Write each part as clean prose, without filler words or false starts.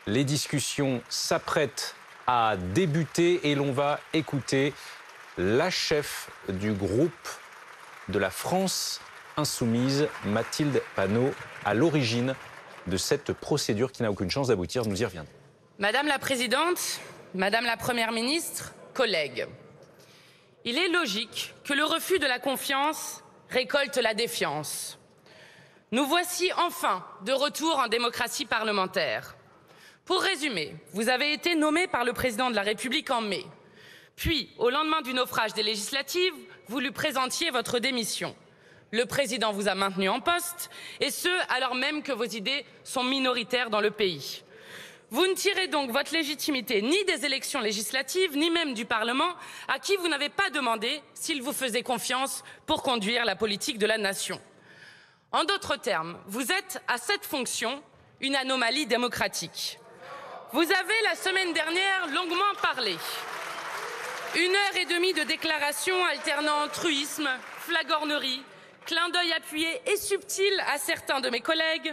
Les discussions s'apprêtent à débuter et l'on va écouter la chef du groupe de la France Insoumise, Mathilde Panot, à l'origine de cette procédure qui n'a aucune chance d'aboutir. Nous y reviendrons. Madame la Présidente, Madame la Première ministre, collègues, il est logique que le refus de la confiance récolte la défiance. Nous voici enfin de retour en démocratie parlementaire. Pour résumer, vous avez été nommé par le président de la République en mai. Puis, au lendemain du naufrage des législatives, vous lui présentiez votre démission. Le président vous a maintenu en poste, et ce, alors même que vos idées sont minoritaires dans le pays. Vous ne tirez donc votre légitimité ni des élections législatives, ni même du Parlement, à qui vous n'avez pas demandé s'il vous faisait confiance pour conduire la politique de la nation. En d'autres termes, vous êtes à cette fonction une anomalie démocratique. Vous avez, la semaine dernière, longuement parlé. 1h30 de déclarations alternant truisme, flagornerie, clin d'œil appuyé et subtil à certains de mes collègues,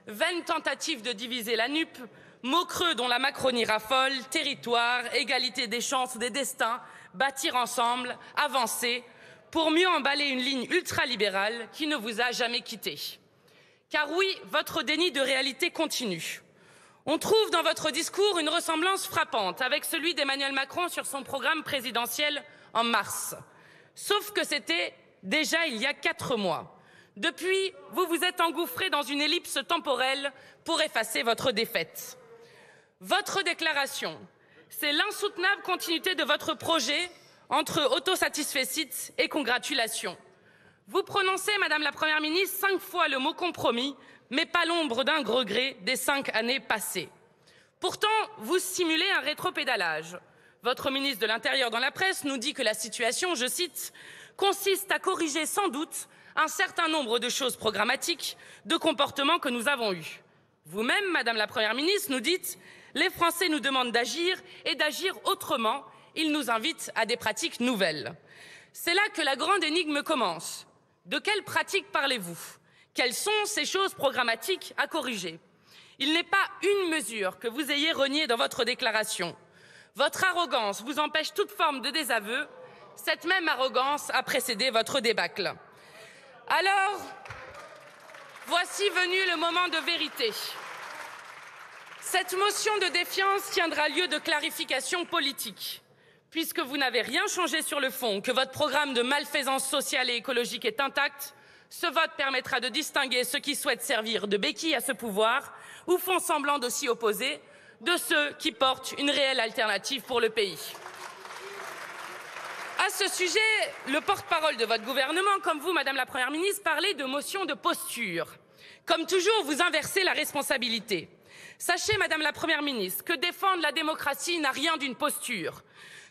vaines tentatives de diviser la NUP, mots creux dont la Macronie raffole, territoire, égalité des chances, des destins, bâtir ensemble, avancer, pour mieux emballer une ligne ultralibérale qui ne vous a jamais quitté. Car oui, votre déni de réalité continue. On trouve dans votre discours une ressemblance frappante avec celui d'Emmanuel Macron sur son programme présidentiel en mars. Sauf que c'était déjà il y a 4 mois. Depuis, vous vous êtes engouffré dans une ellipse temporelle pour effacer votre défaite. Votre déclaration, c'est l'insoutenable continuité de votre projet entre autosatisfecit et congratulation. Vous prononcez, Madame la Première ministre, 5 fois le mot compromis, mais pas l'ombre d'un regret des 5 années passées. Pourtant, vous simulez un rétropédalage. Votre ministre de l'Intérieur dans la presse nous dit que la situation, je cite, consiste à corriger sans doute un certain nombre de choses programmatiques, de comportements que nous avons eus. Vous-même, Madame la Première ministre, nous dites « Les Français nous demandent d'agir et d'agir autrement. Ils nous invitent à des pratiques nouvelles. » C'est là que la grande énigme commence. De quelles pratiques parlez-vous ? Quelles sont ces choses programmatiques à corriger ? Il n'est pas une mesure que vous ayez reniée dans votre déclaration. Votre arrogance vous empêche toute forme de désaveu. Cette même arrogance a précédé votre débâcle. Alors, voici venu le moment de vérité. Cette motion de défiance tiendra lieu de clarification politique. Puisque vous n'avez rien changé sur le fond, que votre programme de malfaisance sociale et écologique est intact, ce vote permettra de distinguer ceux qui souhaitent servir de béquille à ce pouvoir ou font semblant de s'y opposer de ceux qui portent une réelle alternative pour le pays. À ce sujet, le porte-parole de votre gouvernement, comme vous, Madame la Première ministre, parlait de motion de posture. Comme toujours, vous inversez la responsabilité. Sachez, Madame la Première ministre, que défendre la démocratie n'a rien d'une posture.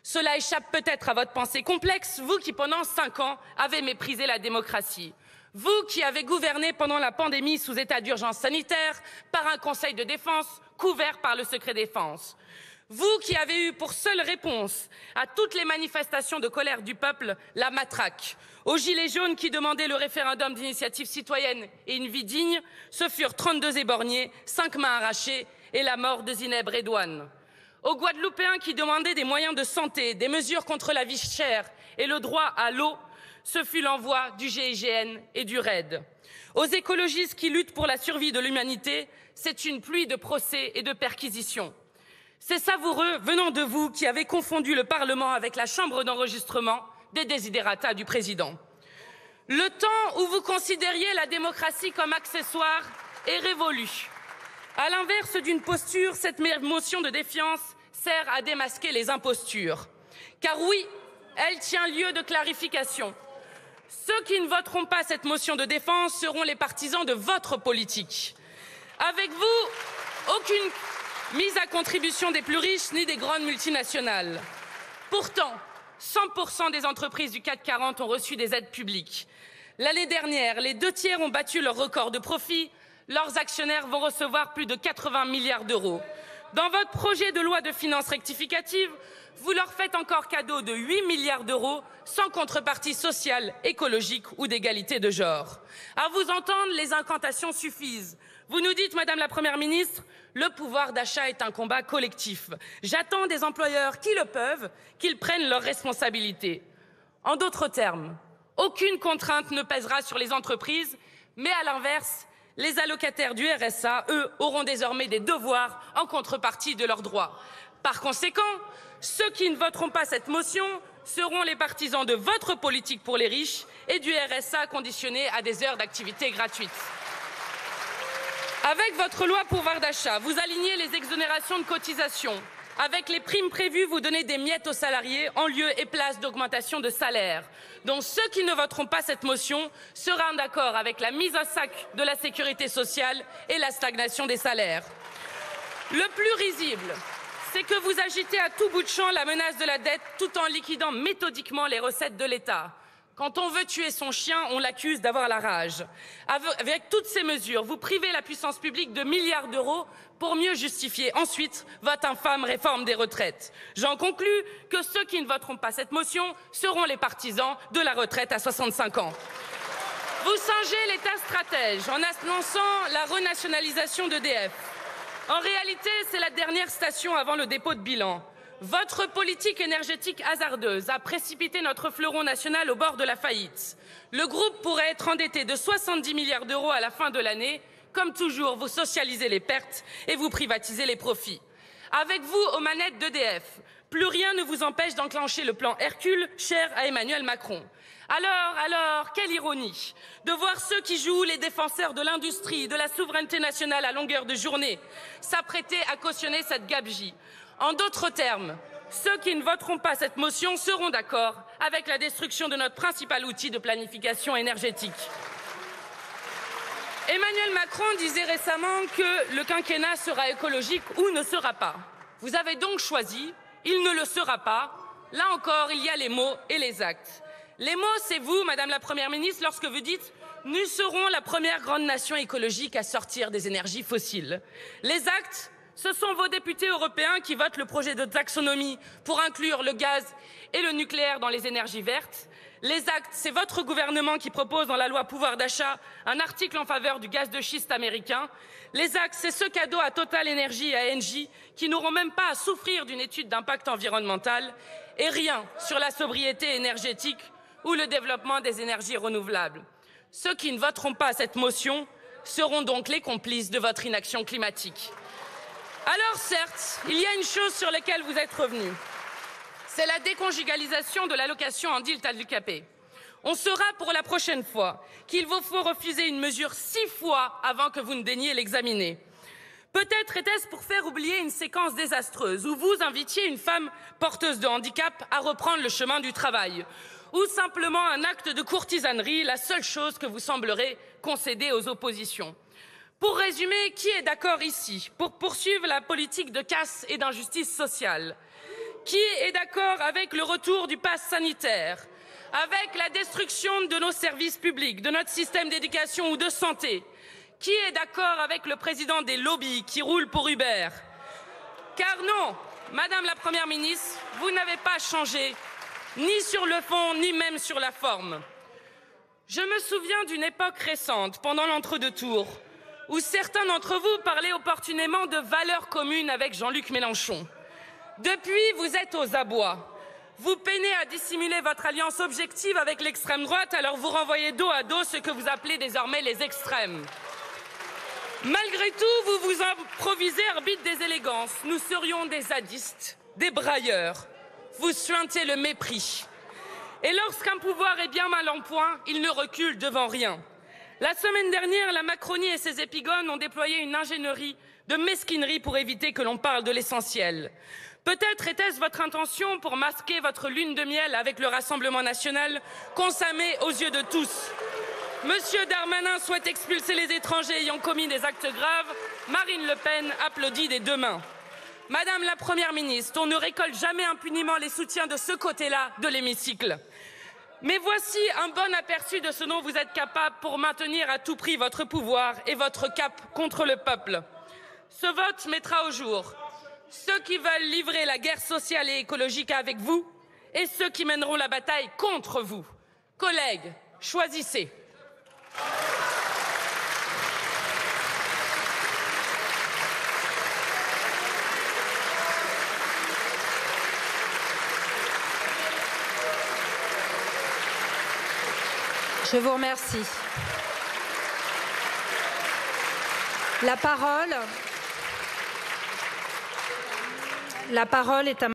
Cela échappe peut-être à votre pensée complexe, vous qui, pendant 5 ans, avez méprisé la démocratie. Vous qui avez gouverné pendant la pandémie sous état d'urgence sanitaire, par un conseil de défense couvert par le secret défense. Vous qui avez eu pour seule réponse à toutes les manifestations de colère du peuple la matraque. Aux gilets jaunes qui demandaient le référendum d'initiative citoyenne et une vie digne, ce furent 32 éborgnés, 5 mains arrachées et la mort de Zineb Redouane. Aux Guadeloupéens qui demandaient des moyens de santé, des mesures contre la vie chère et le droit à l'eau, ce fut l'envoi du GIGN et du RAID. Aux écologistes qui luttent pour la survie de l'humanité, c'est une pluie de procès et de perquisitions. C'est savoureux venant de vous qui avez confondu le Parlement avec la chambre d'enregistrement des desiderata du président. Le temps où vous considériez la démocratie comme accessoire est révolu. À l'inverse d'une posture, cette motion de défiance sert à démasquer les impostures. Car oui, elle tient lieu de clarification. Ceux qui ne voteront pas cette motion de défense seront les partisans de votre politique. Avec vous, aucune mise à contribution des plus riches ni des grandes multinationales. Pourtant, 100% des entreprises du CAC 40 ont reçu des aides publiques. L'année dernière, les 2/3 ont battu leur record de profit. Leurs actionnaires vont recevoir plus de 80 milliards d'euros. Dans votre projet de loi de finances rectificative, vous leur faites encore cadeau de 8 milliards d'euros sans contrepartie sociale, écologique ou d'égalité de genre. À vous entendre, les incantations suffisent. Vous nous dites, Madame la Première ministre, le pouvoir d'achat est un combat collectif. J'attends des employeurs qui le peuvent, qu'ils prennent leurs responsabilités. En d'autres termes, aucune contrainte ne pèsera sur les entreprises, mais à l'inverse, les allocataires du RSA, eux, auront désormais des devoirs en contrepartie de leurs droits. Par conséquent, ceux qui ne voteront pas cette motion seront les partisans de votre politique pour les riches et du RSA conditionné à des heures d'activité gratuites. Avec votre loi pouvoir d'achat, vous alignez les exonérations de cotisations. Avec les primes prévues, vous donnez des miettes aux salariés en lieu et place d'augmentation de salaire. Donc ceux qui ne voteront pas cette motion seront d'accord avec la mise à sac de la sécurité sociale et la stagnation des salaires. Le plus risible, c'est que vous agitez à tout bout de champ la menace de la dette tout en liquidant méthodiquement les recettes de l'État. Quand on veut tuer son chien, on l'accuse d'avoir la rage. Avec toutes ces mesures, vous privez la puissance publique de milliards d'euros pour mieux justifier ensuite votre infâme réforme des retraites. J'en conclus que ceux qui ne voteront pas cette motion seront les partisans de la retraite à 65 ans. Vous singez l'État stratège en annonçant la renationalisation d'EDF. En réalité, c'est la dernière station avant le dépôt de bilan. Votre politique énergétique hasardeuse a précipité notre fleuron national au bord de la faillite. Le groupe pourrait être endetté de 70 milliards d'euros à la fin de l'année. Comme toujours, vous socialisez les pertes et vous privatisez les profits. Avec vous aux manettes d'EDF, plus rien ne vous empêche d'enclencher le plan Hercule, cher à Emmanuel Macron. Alors, quelle ironie de voir ceux qui jouent les défenseurs de l'industrie, de la souveraineté nationale à longueur de journée, s'apprêter à cautionner cette gabegie. En d'autres termes, ceux qui ne voteront pas cette motion seront d'accord avec la destruction de notre principal outil de planification énergétique. Emmanuel Macron disait récemment que le quinquennat sera écologique ou ne sera pas. Vous avez donc choisi, il ne le sera pas. Là encore, il y a les mots et les actes. Les mots, c'est vous, Madame la Première ministre, lorsque vous dites « Nous serons la première grande nation écologique à sortir des énergies fossiles ». Les actes, ce sont vos députés européens qui votent le projet de taxonomie pour inclure le gaz et le nucléaire dans les énergies vertes. Les actes, c'est votre gouvernement qui propose dans la loi pouvoir d'achat un article en faveur du gaz de schiste américain. Les actes, c'est ce cadeau à Total Energy et à Engie qui n'auront même pas à souffrir d'une étude d'impact environnemental et rien sur la sobriété énergétique ou le développement des énergies renouvelables. Ceux qui ne voteront pas cette motion seront donc les complices de votre inaction climatique. Alors certes, il y a une chose sur laquelle vous êtes revenus. C'est la déconjugalisation de l'allocation handicapée. On saura pour la prochaine fois qu'il vous faut refuser une mesure 6 fois avant que vous ne daigniez l'examiner. Peut-être était-ce pour faire oublier une séquence désastreuse où vous invitiez une femme porteuse de handicap à reprendre le chemin du travail. Ou simplement un acte de courtisanerie, la seule chose que vous semblerez concéder aux oppositions. Pour résumer, qui est d'accord ici pour poursuivre la politique de casse et d'injustice sociale? Qui est d'accord avec le retour du pass sanitaire, avec la destruction de nos services publics, de notre système d'éducation ou de santé? Qui est d'accord avec le président des lobbies qui roule pour Uber? Car non, Madame la Première ministre, vous n'avez pas changé, ni sur le fond, ni même sur la forme. Je me souviens d'une époque récente, pendant l'entre-deux-tours, où certains d'entre vous parlaient opportunément de valeurs communes avec Jean-Luc Mélenchon. Depuis, vous êtes aux abois. Vous peinez à dissimuler votre alliance objective avec l'extrême droite, alors vous renvoyez dos à dos ce que vous appelez désormais les extrêmes. Malgré tout, vous vous improvisez arbitre des élégances. Nous serions des zadistes, des brailleurs. Vous suintez le mépris. Et lorsqu'un pouvoir est bien mal en point, il ne recule devant rien. La semaine dernière, la Macronie et ses épigones ont déployé une ingénierie de mesquinerie pour éviter que l'on parle de l'essentiel. Peut-être était-ce votre intention pour masquer votre lune de miel avec le Rassemblement national, consommé aux yeux de tous. Monsieur Darmanin souhaite expulser les étrangers ayant commis des actes graves. Marine Le Pen applaudit des deux mains. Madame la Première ministre, on ne récolte jamais impunément les soutiens de ce côté-là de l'hémicycle. Mais voici un bon aperçu de ce dont vous êtes capable pour maintenir à tout prix votre pouvoir et votre cap contre le peuple. Ce vote mettra au jour ceux qui veulent livrer la guerre sociale et écologique avec vous et ceux qui mèneront la bataille contre vous. Collègues, choisissez. Je vous remercie. La parole est à